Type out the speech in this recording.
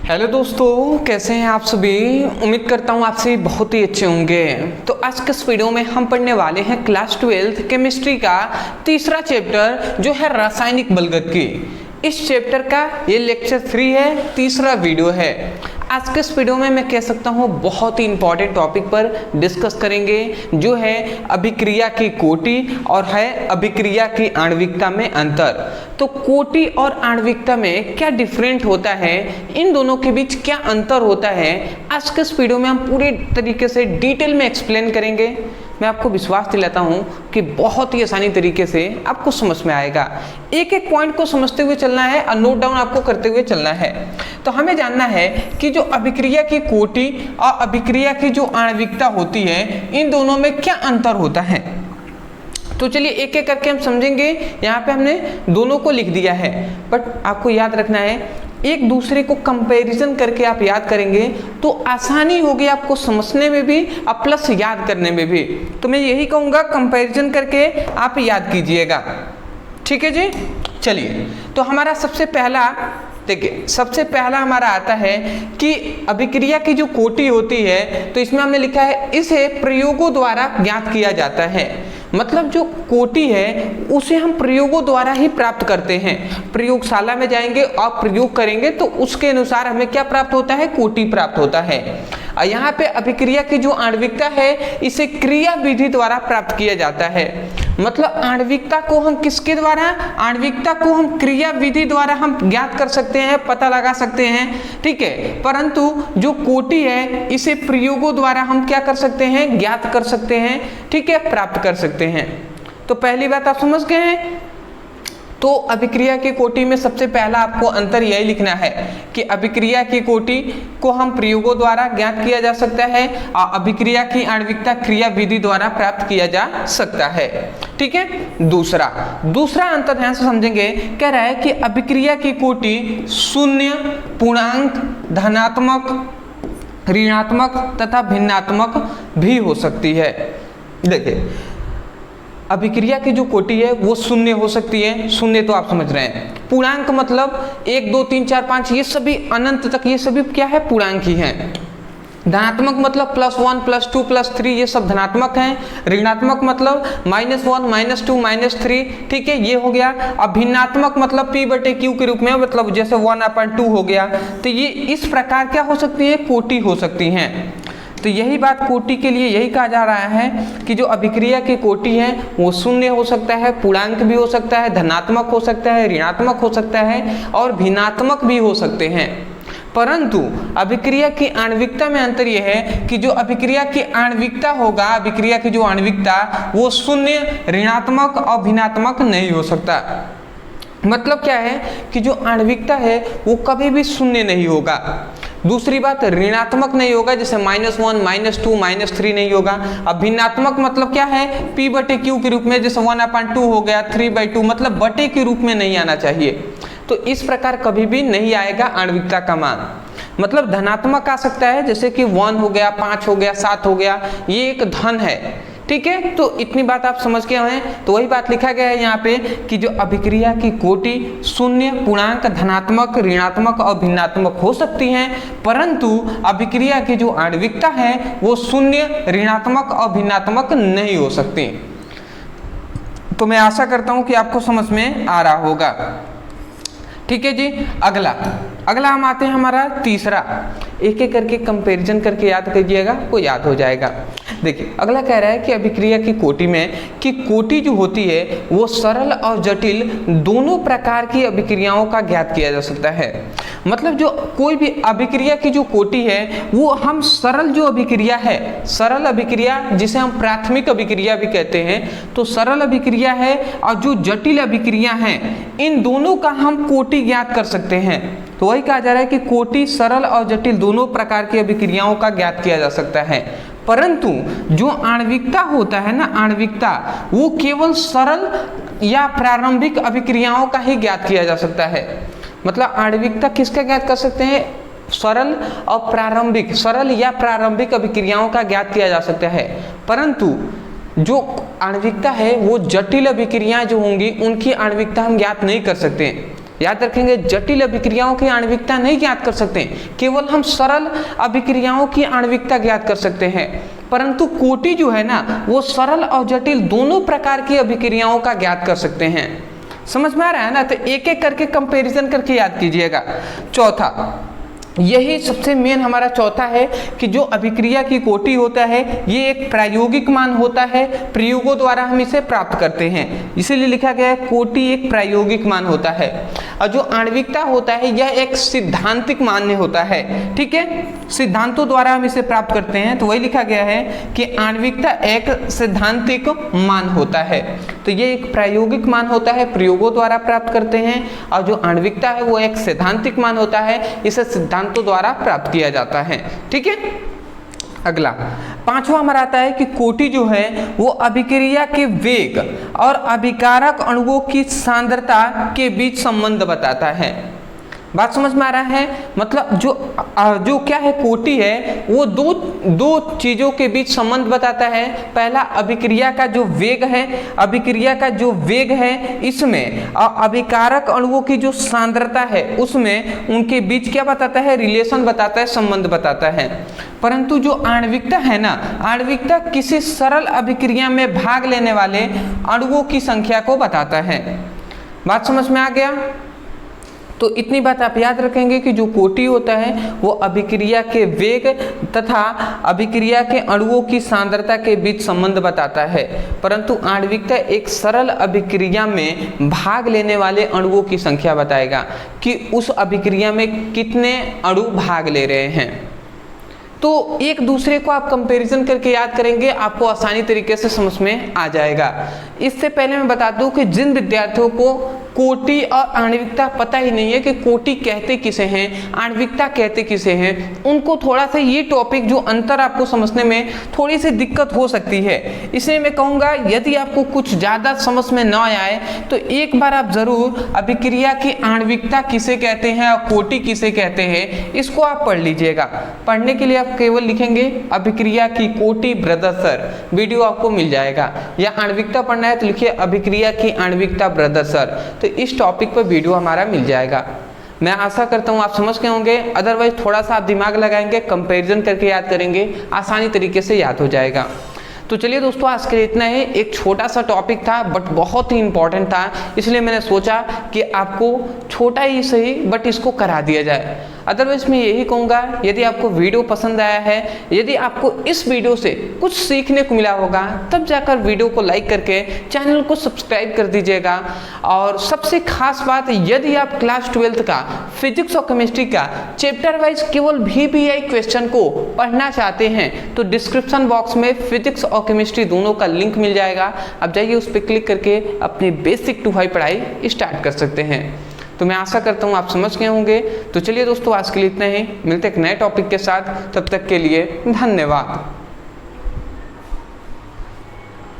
Hello दोस्तों, कैसे हैं आप सभी। उम्मीद करता हूँ आप सभी बहुत ही अच्छे होंगे। तो आज के इस वीडियो में हम पढ़ने वाले हैं क्लास 12 केमिस्ट्री का तीसरा चैप्टर जो है रासायनिक बलगदगी। इस चैप्टर का ये लेक्चर 3 है, तीसरा वीडियो है। आज के इस वीडियो में मैं कह सकता हूँ बहुत ही इंपॉर्टेंट टॉपिक पर डिस्कस करेंगे जो है अभिक्रिया की कोटि और है अभिक्रिया की आणविकता में अंतर। तो कोटि और आणविकता में क्या डिफरेंट होता है, इन दोनों के बीच क्या अंतर होता है, आज के इस वीडियो में हम पूरे तरीके से डिटेल में एक्सप्लेन करेंगे। मैं आपको विश्वास दिलाता हूं कि बहुत ही आसानी तरीके से आपको समझ में आएगा। एक एक पॉइंट को समझते हुए चलना है और नोट डाउन आपको करते हुए चलना है। तो हमें जानना है कि जो अभिक्रिया की कोटि और अभिक्रिया की जो आणविकता होती है, इन दोनों में क्या अंतर होता है। तो चलिए एक एक करके हम समझेंगे। यहाँ पे हमने दोनों को लिख दिया है, बट आपको याद रखना है एक दूसरे को कंपैरिजन करके आप याद करेंगे तो आसानी होगी आपको समझने में भी और प्लस याद करने में भी। तो मैं यही कहूँगा कंपैरिजन करके आप याद कीजिएगा, ठीक है जी। चलिए तो हमारा सबसे पहला देखिए, सबसे पहला हमारा आता है कि अभिक्रिया की जो कोटि होती है, तो इसमें हमने लिखा है इसे प्रयोगों द्वारा ज्ञात किया जाता है। मतलब जो कोटि है उसे हम प्रयोगों द्वारा ही प्राप्त करते हैं। प्रयोगशाला में जाएंगे और प्रयोग करेंगे तो उसके अनुसार हमें क्या प्राप्त होता है, कोटि प्राप्त होता है। और यहाँ पे अभिक्रिया की जो आणविकता है इसे क्रिया विधि द्वारा प्राप्त किया जाता है। मतलब आणविकता को हम किसके द्वारा, आणविकता को हम क्रिया विधि द्वारा हम ज्ञात कर सकते हैं, पता लगा सकते हैं, ठीक है। परंतु जो कोटि है इसे प्रयोगों द्वारा हम क्या कर सकते हैं, ज्ञात कर सकते हैं, ठीक है, प्राप्त कर सकते हैं। तो पहली बात आप समझ गए हैं। तो अभिक्रिया की कोटि में सबसे पहला आपको अंतर यही लिखना है कि अभिक्रिया की कोटि को हम प्रयोगों द्वारा ज्ञात किया जा सकता है और अभिक्रिया की आणविकता क्रिया विधि द्वारा प्राप्त किया जा सकता है, ठीक है। दूसरा अंतर ध्यान से समझेंगे। कह रहा है कि अभिक्रिया की कोटि शून्य, पूर्णांक, धनात्मक, ऋणात्मक तथा भिन्नात्मक भी हो सकती है। देखिए अभिक्रिया की जो कोटि है वो शून्य हो सकती है, शून्य तो आप समझ रहे हैं। पूर्णांक मतलब 1 2 3 4 5 ये सभी अनंत तक ये सभी क्या है, पूर्णांक ही हैं। धनात्मक मतलब +1 +2 +3 ये सब धनात्मक हैं। ऋणात्मक मतलब -1 -2 -3, ठीक है, ये हो गया। अब भिन्नात्मक मतलब P/Q के रूप में, मतलब जैसे 1/2 हो गया। तो ये इस प्रकार क्या हो सकती है, कोटि हो सकती हैं। तो यही बात कोटि के लिए यही कहा जा रहा है कि जो अभिक्रिया की कोटि है वो शून्य हो सकता है, पूर्णांक भी हो सकता है, धनात्मक हो सकता है, ऋणात्मक हो सकता है और भिन्नात्मक भी हो सकते हैं। परंतु अभिक्रिया की आणविकता में अंतर यह है कि जो अभिक्रिया की आणविकता होगा, अभिक्रिया की जो आणविकता वो शून्य, ऋणात्मक और भिन्नात्मक नहीं हो सकता। मतलब क्या है कि जो आणविकता है वो कभी भी शून्य नहीं होगा। दूसरी बात ऋणात्मक नहीं होगा, जैसे -1 -2 -3 नहीं होगा। अब भिन्नात्मक मतलब क्या है, P/Q के रूप में, जैसे 1/2 हो गया, 3/2 मतलब बटे के रूप में नहीं आना चाहिए। तो इस प्रकार कभी भी नहीं आएगा आणविकता का मान। मतलब धनात्मक आ सकता है, जैसे कि 1 हो गया, 5 हो गया, 7 हो गया, ये एक धन है, ठीक है। तो इतनी बात आप समझ गए हैं। तो वही बात लिखा गया है यहाँ पे कि जो अभिक्रिया की कोटि शून्य, पूर्णांक, धनात्मक, ऋणात्मक और भिन्नात्मक हो सकती हैं, परंतु अभिक्रिया की जो आणविकता है वो शून्य, ऋणात्मक और भिन्नात्मक नहीं हो सकती। तो मैं आशा करता हूँ कि आपको समझ में आ रहा होगा, ठीक है जी। अगला हम आते हैं हमारा तीसरा। एक एक करके कंपैरिजन करके याद कीजिएगा, को याद हो जाएगा। देखिए अगला कह रहा है कि अभिक्रिया की कोटि में कि कोटि जो होती है वो सरल और जटिल दोनों प्रकार की अभिक्रियाओं का ज्ञात किया जा सकता है। मतलब जो कोई भी अभिक्रिया की जो कोटि है वो हम सरल जो अभिक्रिया है, सरल अभिक्रिया जिसे हम प्राथमिक अभिक्रिया भी कहते हैं, तो सरल अभिक्रिया है और जो जटिल अभिक्रिया हैं इन दोनों का हम कोटि ज्ञात कर सकते हैं। तो वही कहा जा रहा है कि कोटि सरल और जटिल दोनों प्रकार की अभिक्रियाओं का ज्ञात किया जा सकता है। परंतु जो आणविकता होता है ना, आणविकता वो केवल सरल या प्रारंभिक अभिक्रियाओं का ही ज्ञात किया जा सकता है। मतलब आणविकता किसका ज्ञात कर सकते हैं, सरल और प्रारंभिक, सरल या प्रारंभिक अभिक्रियाओं का ज्ञात किया जा सकता है। परंतु जो आणविकता है वो जटिल अभिक्रियाएं जो होंगी उनकी आणविकता हम ज्ञात नहीं कर सकते। याद रखेंगे, जटिल अभिक्रियाओं की आणविकता नहीं ज्ञात कर सकते, केवल हम सरल अभिक्रियाओं की आणविकता ज्ञात कर सकते हैं। परंतु कोटि जो है ना, वो सरल और जटिल दोनों प्रकार की अभिक्रियाओं का ज्ञात कर सकते हैं। समझ में आ रहा है ना? तो एक एक करके कंपैरिजन करके याद कीजिएगा। चौथा, यही सबसे मेन हमारा चौथा है कि जो अभिक्रिया की कोटि होता है ये एक प्रायोगिक मान होता है, प्रयोगों द्वारा हम इसे प्राप्त करते हैं, इसीलिए लिखा गया है कोटि एक प्रायोगिक मान होता है। और जो आणविकता होता है यह एक सिद्धांतिक मान्य होता है। ठीक है, सिद्धांतों द्वारा हम इसे प्राप्त करते हैं, तो वही लिखा गया है कि आणविकता एक सिद्धांतिक मान होता है। तो ये एक प्रायोगिक मान होता है, प्रयोगों द्वारा प्राप्त करते हैं, और जो आणविकता है वो एक सैद्धांतिक मान होता है, इसे सिद्धांतों द्वारा प्राप्त किया जाता है। ठीक है, अगला पांचवा हमारा आता है कि कोटि जो है वो अभिक्रिया के वेग और अभिकारक अणुओं की सांद्रता के बीच संबंध बताता है। बात समझ में आ रहा है? मतलब जो क्या है, कोटि है वो दो चीजों के बीच संबंध बताता है। पहला अभिक्रिया का जो वेग है, अभिक्रिया का जो वेग है इसमें, और अभिकारक अणुओं की जो सांद्रता है उसमें उनके बीच क्या बताता है, रिलेशन बताता है, संबंध बताता है। परंतु जो आणविकता है ना, आणविकता किसी सरल अभिक्रिया में भाग लेने वाले अणुओं की संख्या को बताता है। बात समझ में आ गया? तो इतनी बात आप याद रखेंगे कि जो कोटि होता है वो अभिक्रिया के वेग तथा अभिक्रिया के अणुओं की सांद्रता के बीच संबंध बताता है, परंतु आणविकता एक सरल अभिक्रिया में भाग लेने वाले अणुओं की संख्या बताएगा कि उस अभिक्रिया में कितने अणु भाग ले रहे हैं। तो एक दूसरे को आप कंपैरिजन करके याद करेंगे, आपको आसानी तरीके से समझ में आ जाएगा। इससे पहले मैं बता दूं कि जिन विद्यार्थियों को कोटि और आणविकता पता ही नहीं है कि कोटि कहते किसे हैं, आणविकता कहते किसे हैं, उनको थोड़ा सा ये टॉपिक जो अंतर आपको समझने में थोड़ी सी दिक्कत हो सकती है। इसलिए मैं कहूँगा यदि आपको कुछ ज़्यादा समझ में न आए तो एक बार आप ज़रूर अभिक्रिया की आणविकता किसे कहते हैं और कोटि किसे कहते हैं इसको आप पढ़ लीजिएगा। पढ़ने के लिए आप केवल लिखेंगे अभिक्रिया की कोटि ब्रदर सर, वीडियो आपको मिल जाएगा। या आणविकता पढ़ना है तो लिखिए अभिक्रिया की आणविकता ब्रदर सर, तो इस टॉपिक पर वीडियो हमारा मिल जाएगा। मैं आशा करता हूँ आप समझ गए होंगे। अदरवाइज थोड़ा सा आप दिमाग लगाएंगे, कंपैरिजन करके याद करेंगे, आसानी तरीके से याद हो जाएगा। तो चलिए दोस्तों, आज के लिए इतना ही। एक छोटा सा टॉपिक था बट बहुत ही इंपॉर्टेंट था, इसलिए मैंने सोचा कि आपको छोटा ही सही बट इसको करा दिया जाए। अदरवाइज मैं यही कहूँगा, यदि आपको वीडियो पसंद आया है, यदि आपको इस वीडियो से कुछ सीखने को मिला होगा, तब जाकर वीडियो को लाइक करके चैनल को सब्सक्राइब कर दीजिएगा। और सबसे खास बात, यदि आप क्लास 12th का फिजिक्स और केमिस्ट्री का चैप्टर वाइज केवल VBI क्वेश्चन को पढ़ना चाहते हैं तो डिस्क्रिप्शन बॉक्स में फिजिक्स और केमिस्ट्री दोनों का लिंक मिल जाएगा। आप जाइए उस पर क्लिक करके अपनी बेसिक टू हाई पढ़ाई स्टार्ट कर सकते हैं। तो मैं आशा करता हूँ आप समझ गए होंगे। तो चलिए दोस्तों, आज के लिए इतना ही, मिलते हैं एक नए टॉपिक के साथ, तब तक के लिए धन्यवाद।